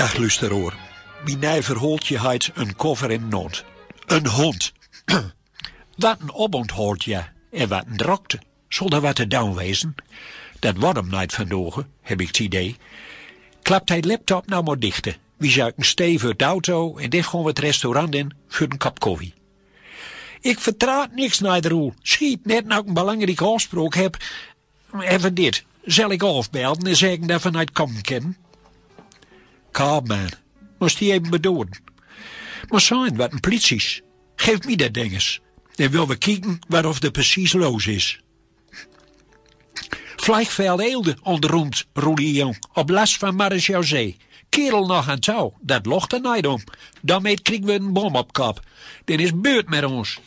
Dag luisteraar. Mijn nijverhooltje heet een koffer in nood. Een hond. Wat een oponthoudje en wat een drokte. Zal er wat te doen wezen? Dat wordt hem niet vandaag, heb ik het idee. Klapt hij laptop nou maar dichten. Wie zou een stevig uit de auto en dit gaan we het restaurant in voor een kop koffie. Ik vertraat niks naar de roel. Schiet net nou ik een belangrijke afspraak heb. Even dit. Zal ik afbelden en zeggen dat we niet komen kunnen? Kaapman, moest die even bedoelen. Maar zijn wat een polities. Geef me dat dinges. En wil we kijken waarof er precies los is. Vliegveld Eelde onderroemd, Roelion, op last van Marechaussee. Kerel nog aan touw, dat locht er niet om. Daarmee kriegen we een bom op kop. Dan is beurt met ons.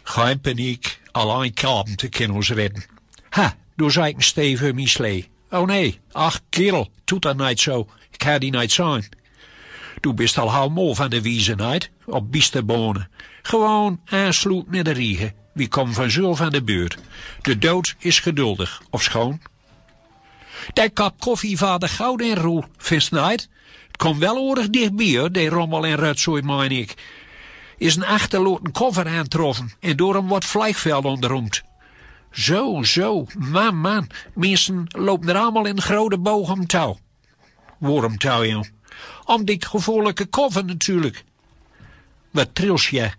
Geen paniek, alleen kalm te kunnen ons redden. Ha, door zei ik een stevig mijn slee. Oh nee, ach kerel, doet dat niet zo. Ik ga die niet zijn. Du bist al hou mol van de wiezenheid, op biesterbonen. Gewoon aansloot met de riegen. Wie komt vanzelf aan de beurt. De dood is geduldig, of schoon. Die kop koffie van de gouden en roel, vindt niet? Het komt wel oordig dichtbij, hoor, die rommel en rotzooi, meen ik. Is een achterloten koffer aantroffen en door hem wordt Vliegveld onderroemd. Zo, man, mensen lopen er allemaal in grote boog om touw. Waarom touw, joh? Om die gevoelige koffer natuurlijk. Wat trils je?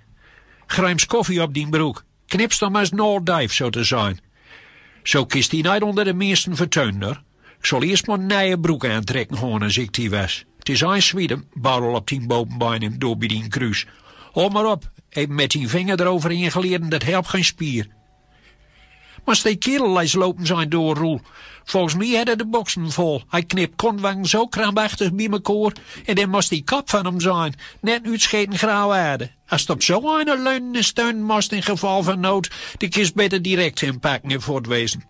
Grijms koffie op die broek. Knips dan maar eens Noordijf, zo te zijn. Zo kist hij niet onder de meesten verteunen, hoor. Ik zal eerst maar een nieuwe broek aantrekken, gewoon als ik die was. Het is een Zweden, barrel op die bovenbeinen door bij die kruis. Hou maar op, even met die vinger erover ingeleden, dat helpt geen spier. Maar als die kerel eens lopen zijn door, Roel. Volgens mij hadden de boksen vol. Hij knipt konwang zo krampachtig bij mekaar. En dan moest die kop van hem zijn. Net uitscheten grauw aarde. Als het op zo'n leunen en steun moest in geval van nood, de kist beter direct inpakken en voortwezen.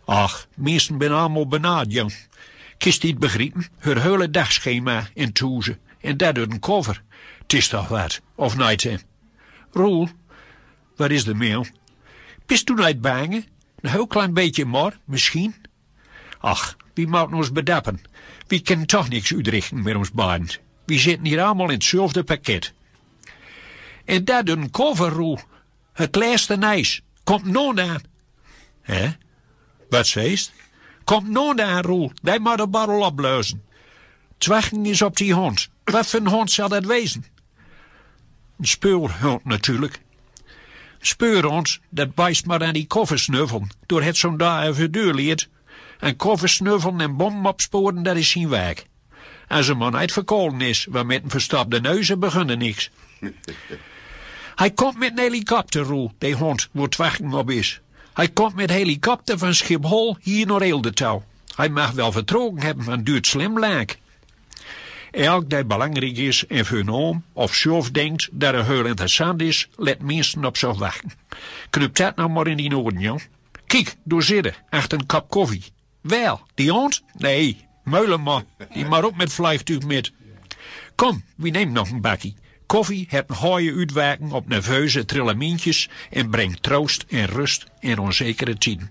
Ach, meesten ben allemaal benauwd, jong. Kist niet begrijpen, haar hele dagschema in toezen. En dat door een koffer. Het is toch wat, of niet, hè? Roel, wat is er mee? Bist u niet bang? Een heel klein beetje maar, misschien. Ach, wie moet ons bedappen? We kunnen toch niks uitrichten met ons beiden. We zitten hier allemaal in hetzelfde pakket. En dat een kofferroel. Het laatste nijs. Komt nooit aan. Hè? Wat zeest? Komt nooit aan, Roel. Die moet de barrel opbluizen. Zwachten is op die hond. Wat voor een hond zal dat wezen? Een speurhond natuurlijk. Speurhond, dat bijst maar aan die koffersnuffelen. Door het zo'n daar even deur leert. En koffersnuffelen en bommen opsporen, dat is zijn werk. Als een man uitverkolen is, waar met een verstapte neuzen beginnen niks. Hij komt met een helikopter, Roel, die hond, waar het wachten op is. Hij komt met helikopter van Schiphol hier naar Eldetouw. Hij mag wel vertrokken hebben van duurt slim laak. Elk die belangrijk is en voor een oom of zelf denkt dat het heel interessant is, let mensen op zich wachten. Knup dat nou maar in die oren, jong. Kijk, door zitten, achter een kop koffie. Wel, die hond? Nee, Meulenman, die maar op met vliegtuig met. Kom, wie neemt nog een bakkie. Koffie heeft een gooie uitwerking op nerveuze trillemintjes en brengt troost en rust in onzekere tijden.